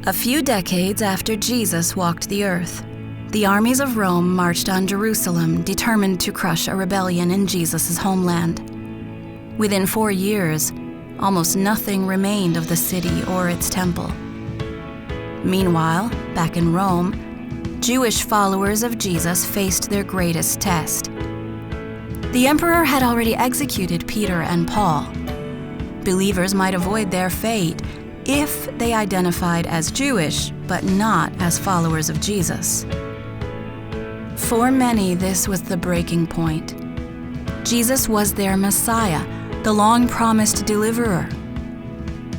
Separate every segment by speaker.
Speaker 1: A few decades after Jesus walked the earth, the armies of Rome marched on Jerusalem, determined to crush a rebellion in Jesus' homeland. Within 4 years, almost nothing remained of the city or its temple. Meanwhile, back in Rome, Jewish followers of Jesus faced their greatest test. The emperor had already executed Peter and Paul. Believers might avoid their fate if they identified as Jewish, but not as followers of Jesus. For many, this was the breaking point. Jesus was their Messiah, the long-promised deliverer.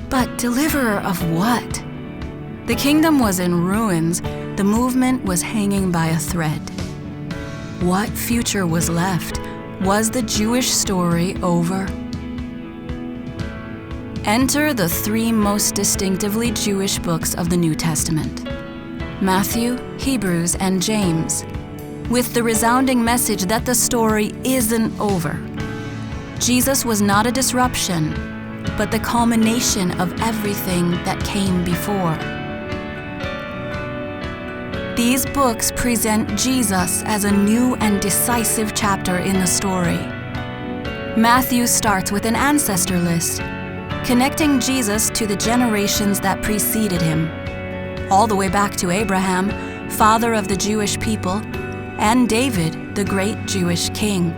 Speaker 1: But deliverer of what? The kingdom was in ruins. The movement was hanging by a thread. What future was left? Was the Jewish story over? Enter the 3 most distinctively Jewish books of the New Testament: Matthew, Hebrews, and James, with the resounding message that the story isn't over. Jesus was not a disruption, but the culmination of everything that came before. These books present Jesus as a new and decisive chapter in the story. Matthew starts with an ancestor list, connecting Jesus to the generations that preceded him, all the way back to Abraham, father of the Jewish people, and David, the great Jewish king.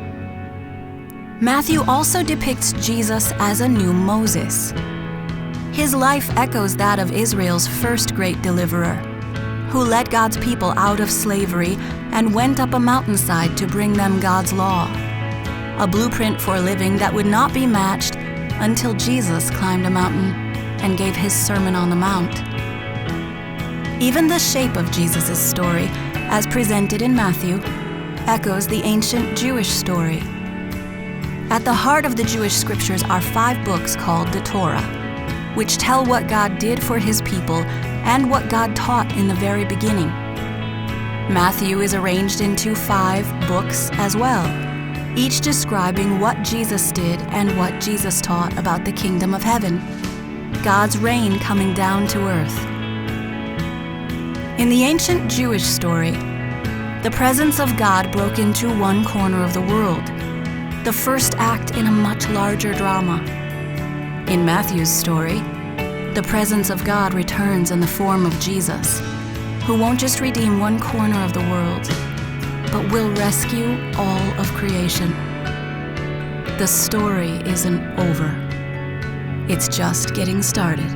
Speaker 1: Matthew also depicts Jesus as a new Moses. His life echoes that of Israel's first great deliverer, who led God's people out of slavery and went up a mountainside to bring them God's law, a blueprint for living that would not be matched until Jesus climbed a mountain and gave his Sermon on the Mount. Even the shape of Jesus' story, as presented in Matthew, echoes the ancient Jewish story. At the heart of the Jewish scriptures are 5 books called the Torah, which tell what God did for his people and what God taught in the very beginning. Matthew is arranged into 5 books as well, each describing what Jesus did and what Jesus taught about the kingdom of heaven, God's reign coming down to earth. In the ancient Jewish story, the presence of God broke into one corner of the world, the first act in a much larger drama. In Matthew's story, the presence of God returns in the form of Jesus, who won't just redeem one corner of the world, but will rescue all of creation. The story isn't over. It's just getting started.